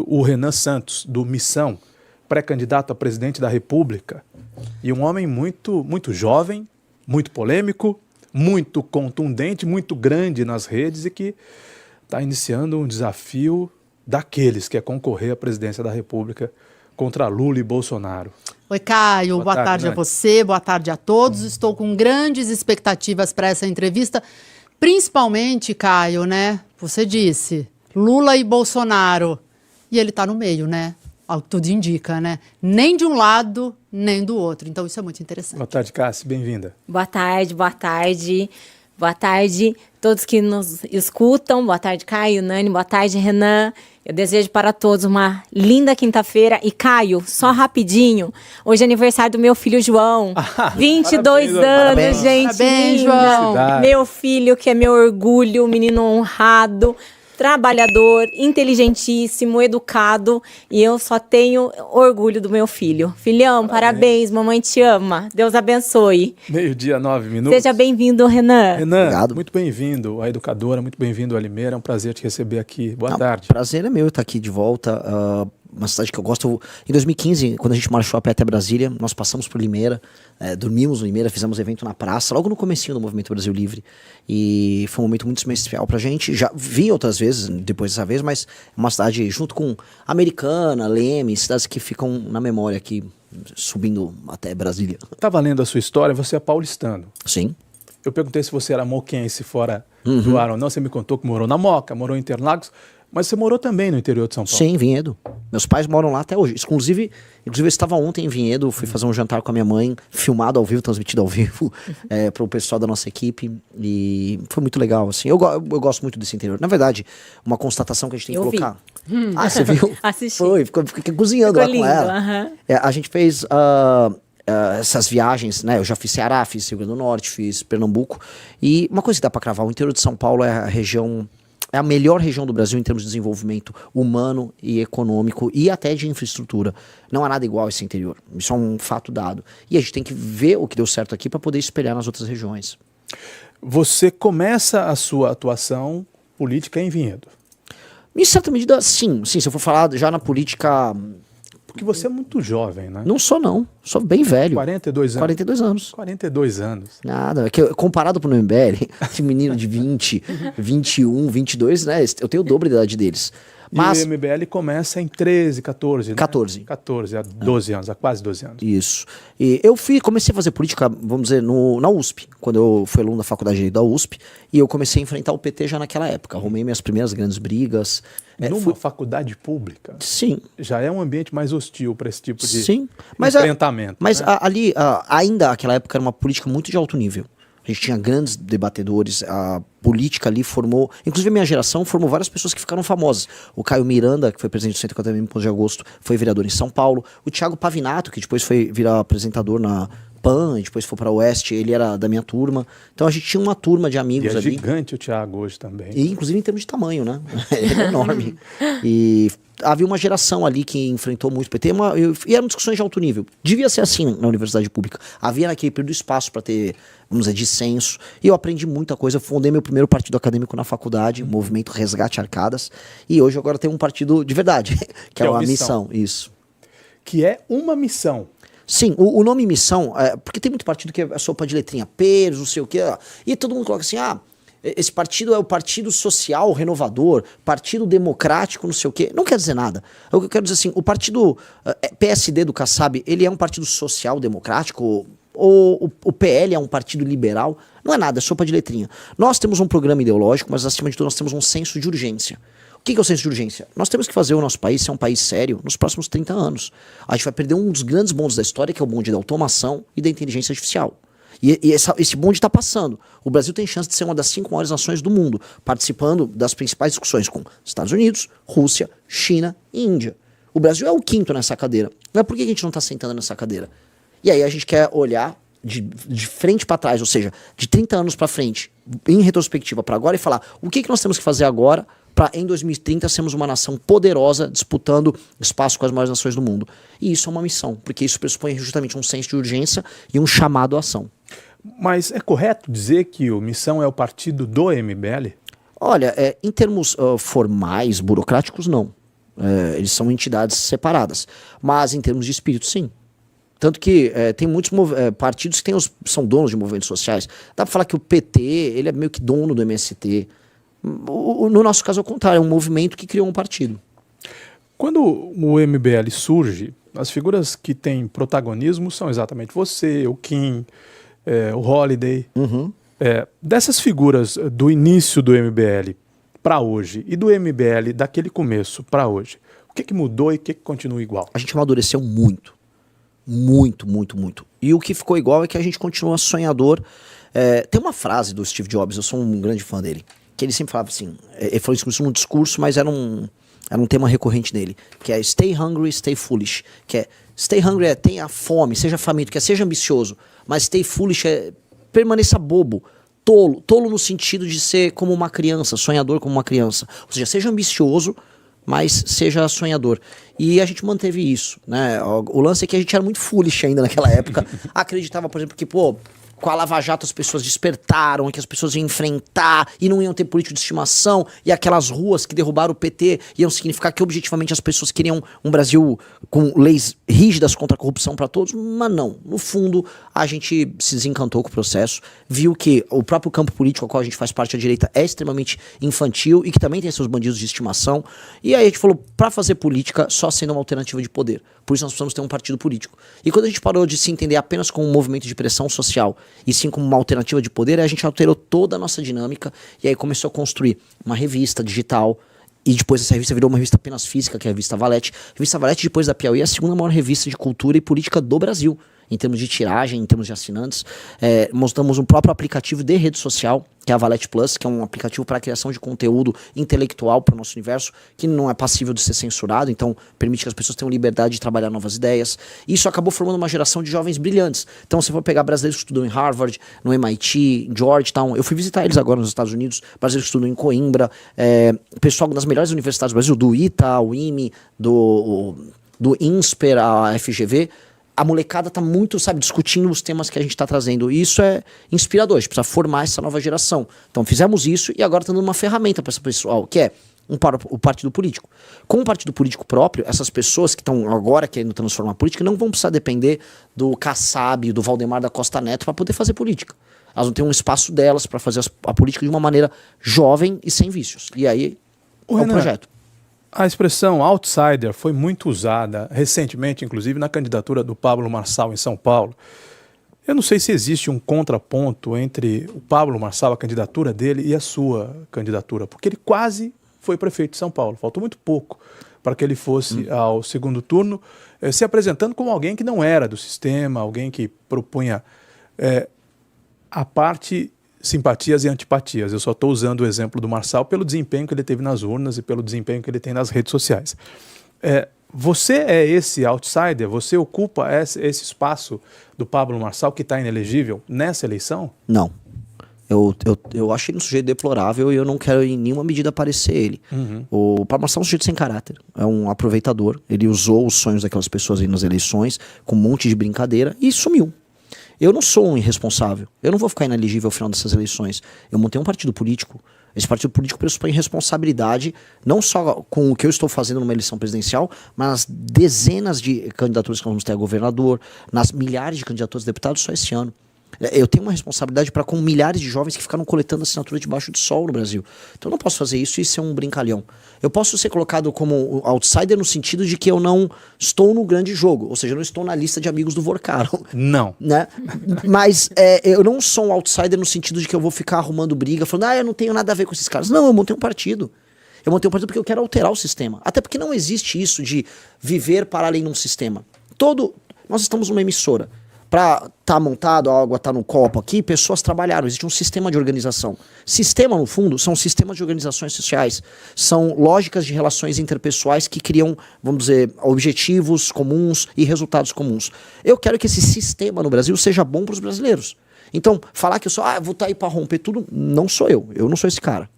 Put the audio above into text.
O Renan Santos, do Missão, pré-candidato a presidente da República, e um homem muito jovem, muito polêmico, muito contundente, muito grande nas redes e que está iniciando um desafio daqueles que é concorrer à presidência da República contra Lula e Bolsonaro. Oi, Caio, boa tarde a você, boa tarde a todos. Estou com grandes expectativas para essa entrevista, principalmente, Caio, né? Você disse, Lula e Bolsonaro. E ele está no meio, né? Ao que tudo indica, né? Nem de um lado, nem do outro. Então, isso é muito interessante. Boa tarde, Cássia. Bem-vinda. Boa tarde, boa tarde. Boa tarde todos que nos escutam. Boa tarde, Caio, Nani. Boa tarde, Renan. Eu desejo para todos uma linda quinta-feira. E, Caio, só rapidinho, hoje é aniversário do meu filho João. 22 anos, gente. Parabéns, João. Meu filho, que é meu orgulho, menino honrado, trabalhador, inteligentíssimo, educado, e eu só tenho orgulho do meu filho. Filhão, parabéns, mamãe te ama. Deus abençoe. 12:09. Seja bem-vindo, Renan. Renan, obrigado. Muito bem-vindo à Educadora, muito bem-vindo a Limeira. É um prazer te receber aqui. Boa tarde. Prazer é meu estar aqui de volta. Uma cidade que eu gosto. Em 2015, quando a gente marchou a pé até Brasília, nós passamos por Limeira, dormimos em Limeira, fizemos evento na praça, logo no comecinho do Movimento Brasil Livre. E foi um momento muito especial pra gente. Já vim outras vezes, depois dessa vez, mas é uma cidade junto com Americana, Leme, cidades que ficam na memória aqui, subindo até Brasília. Estava lendo a sua história, você é paulistano. Sim. Eu perguntei se você era moquense fora do ar ou não. Você me contou que morou na Moca, morou em Interlagos, mas você morou também no interior de São Paulo. Sim, em Vinhedo. Meus pais moram lá até hoje. Inclusive eu estava ontem em Vinhedo, fui fazer um jantar com a minha mãe, filmado ao vivo, transmitido ao vivo, para o pessoal da nossa equipe. E foi muito legal, assim. Eu gosto muito desse interior. Na verdade, uma constatação que a gente tem que colocar. Ah, você viu? Assisti. Fiquei cozinhando Ficou lá com lindo, ela. A gente fez essas viagens, né? Eu já fiz Ceará, fiz Rio Grande do Norte, fiz Pernambuco. E uma coisa que dá para cravar, o interior de São Paulo é a região... É a melhor região do Brasil em termos de desenvolvimento humano e econômico e até de infraestrutura. Não há nada igual a esse interior. Isso é um fato dado. E a gente tem que ver o que deu certo aqui para poder espelhar nas outras regiões. Você começa a sua atuação política em Vinhedo. Em certa medida, sim. Sim, se eu for falar já na política... Porque você é muito jovem, né? Não sou, não. Sou bem velho. 42 anos. 42 anos. 42 anos. Nada. É que comparado pro MBL, esse menino de 20, 21, 22, né? Eu tenho o dobro da idade deles. Mas... E o MBL começa em 13, 14, né? 14. 14, há 12 anos, há quase 12 anos. Isso. E eu comecei a fazer política, vamos dizer, na USP, quando eu fui aluno da faculdade da USP, e eu comecei a enfrentar o PT já naquela época. Arrumei minhas primeiras grandes brigas. Numa faculdade pública? Sim. Já é um ambiente mais hostil para esse tipo de enfrentamento. Mas né? Ali, ainda naquela época, era uma política muito de alto nível. A gente tinha grandes debatedores, a política ali formou... Inclusive a minha geração formou várias pessoas que ficaram famosas. O Caio Miranda, que foi presidente do 140 de agosto, foi vereador em São Paulo. O Thiago Pavinato, que depois foi virar apresentador na PAN, depois foi para a Oeste, ele era da minha turma. Então a gente tinha uma turma de amigos ali. E é gigante o Thiago hoje também. E inclusive em termos de tamanho, né? Ele é enorme. E havia uma geração ali que enfrentou muito o PT e eram discussões de alto nível. Devia ser assim na universidade pública. Havia naquele período espaço para ter, vamos dizer, dissenso. E eu aprendi muita coisa. Eu fundei meu primeiro partido acadêmico na faculdade, o Movimento Resgate Arcadas. E hoje agora tem um partido de verdade, que é uma missão. Isso. Que é uma missão. Sim, o nome missão, porque tem muito partido que é sopa de letrinha, Peiros, não sei o quê, e todo mundo coloca assim, esse partido é o Partido Social Renovador, Partido Democrático, não sei o quê. Não quer dizer nada. Eu quero dizer assim, o partido PSD do Kassab, ele é um partido social democrático, ou o PL é um partido liberal? Não é nada, é sopa de letrinha. Nós temos um programa ideológico, mas acima de tudo nós temos um senso de urgência. O que é o senso de urgência? Nós temos que fazer o nosso país ser um país sério nos próximos 30 anos. A gente vai perder um dos grandes bondes da história, que é o bonde da automação e da inteligência artificial. E esse bonde está passando. O Brasil tem chance de ser uma das 5 maiores nações do mundo, participando das principais discussões com Estados Unidos, Rússia, China e Índia. O Brasil é o 5º nessa cadeira. Mas por que a gente não está sentando nessa cadeira? E aí a gente quer olhar de frente para trás, ou seja, de 30 anos para frente, em retrospectiva para agora, e falar o que nós temos que fazer agora para em 2030 sermos uma nação poderosa disputando espaço com as maiores nações do mundo. E isso é uma missão, porque isso pressupõe justamente um senso de urgência e um chamado à ação. Mas é correto dizer que o Missão é o partido do MBL? Olha, em termos formais, burocráticos, não. Eles são entidades separadas. Mas em termos de espírito, sim. Tanto que tem muitos partidos que são donos de movimentos sociais. Dá pra falar que o PT, ele é meio que dono do MST. No nosso caso, ao contrário, é um movimento que criou um partido. Quando o MBL surge, as figuras que têm protagonismo são exatamente você, o Kim, o Holiday. Dessas figuras do início do MBL para hoje e do MBL daquele começo para hoje, o que mudou e o que continua igual? A gente amadureceu muito. Muito, muito, muito. E o que ficou igual é que a gente continua sonhador. Tem uma frase do Steve Jobs, eu sou um grande fã dele, que ele sempre falava assim, ele falou isso num discurso, mas era um tema recorrente dele, que é stay hungry, stay foolish, que é stay hungry tenha fome, seja faminto, que seja ambicioso, mas stay foolish permaneça bobo, tolo no sentido de ser como uma criança, sonhador como uma criança, ou seja, seja ambicioso, mas seja sonhador. E a gente manteve isso, né? O lance é que a gente era muito foolish ainda naquela época, acreditava, por exemplo, que, com a Lava Jato as pessoas despertaram, que as pessoas iam enfrentar e não iam ter político de estimação, e aquelas ruas que derrubaram o PT iam significar que objetivamente as pessoas queriam um Brasil com leis rígidas contra a corrupção para todos, mas não. No fundo, a gente se desencantou com o processo, viu que o próprio campo político ao qual a gente faz parte, a direita, é extremamente infantil e que também tem seus bandidos de estimação, e aí a gente falou, para fazer política, só sendo uma alternativa de poder. Por isso nós precisamos ter um partido político. E quando a gente parou de se entender apenas como um movimento de pressão social, e sim como uma alternativa de poder, a gente alterou toda a nossa dinâmica e aí começou a construir uma revista digital, e depois essa revista virou uma revista apenas física, que é a Revista Valete. A Revista Valete, depois da Piauí, é a segunda maior revista de cultura e política do Brasil, em termos de tiragem, em termos de assinantes. Mostramos um próprio aplicativo de rede social, que é a Valete Plus, que é um aplicativo para a criação de conteúdo intelectual para o nosso universo, que não é passível de ser censurado, então permite que as pessoas tenham liberdade de trabalhar novas ideias. Isso acabou formando uma geração de jovens brilhantes. Então, se for pegar brasileiros que estudam em Harvard, no MIT, em Georgetown, eu fui visitar eles agora nos Estados Unidos, brasileiros que estudam em Coimbra, pessoal das melhores universidades do Brasil, do ITA, o IME, do INSPER, a FGV, a molecada tá muito, discutindo os temas que a gente está trazendo. E isso é inspirador, a gente precisa formar essa nova geração. Então fizemos isso e agora está dando uma ferramenta para esse pessoal, que é o partido político. Com o partido político próprio, essas pessoas que estão agora querendo transformar a política não vão precisar depender do Kassab, do Valdemar da Costa Neto para poder fazer política. Elas vão ter um espaço delas para fazer a política de uma maneira jovem e sem vícios. E aí é um projeto. A expressão outsider foi muito usada recentemente, inclusive na candidatura do Pablo Marçal em São Paulo. Eu não sei se existe um contraponto entre o Pablo Marçal, a candidatura dele, e a sua candidatura, porque ele quase foi prefeito de São Paulo. Faltou muito pouco para que ele fosse ao segundo turno, se apresentando como alguém que não era do sistema, alguém que propunha a parte simpatias e antipatias. Eu só estou usando o exemplo do Marçal pelo desempenho que ele teve nas urnas e pelo desempenho que ele tem nas redes sociais. Você é esse outsider? Você ocupa esse espaço do Pablo Marçal que está inelegível nessa eleição? Não. Eu acho ele um sujeito deplorável e eu não quero em nenhuma medida parecer ele. O Pablo Marçal é um sujeito sem caráter, é um aproveitador. Ele usou os sonhos daquelas pessoas aí nas eleições com um monte de brincadeira e sumiu. Eu não sou um irresponsável. Eu não vou ficar inelegível ao final dessas eleições. Eu montei um partido político. Esse partido político pressupõe responsabilidade, não só com o que eu estou fazendo numa eleição presidencial, mas nas dezenas de candidaturas que nós vamos ter a governador, nas milhares de candidaturas a deputados só esse ano. Eu tenho uma responsabilidade para com milhares de jovens que ficaram coletando assinatura debaixo do sol no Brasil. Então eu não posso fazer isso e ser um brincalhão. Eu posso ser colocado como outsider no sentido de que eu não estou no grande jogo, ou seja, eu não estou na lista de amigos do Vorcaro. Não. Né? Mas eu não sou um outsider no sentido de que eu vou ficar arrumando briga, falando, eu não tenho nada a ver com esses caras. Não, eu montei um partido. Eu montei um partido porque eu quero alterar o sistema. Até porque não existe isso de viver para além de um sistema. Nós estamos numa emissora. Para estar montado, a água está no copo aqui, pessoas trabalharam, existe um sistema de organização. Sistema, no fundo, são sistemas de organizações sociais, são lógicas de relações interpessoais que criam, vamos dizer, objetivos comuns e resultados comuns. Eu quero que esse sistema no Brasil seja bom para os brasileiros. Então, falar que eu sou, vou estar aí para romper tudo, não sou eu não sou esse cara.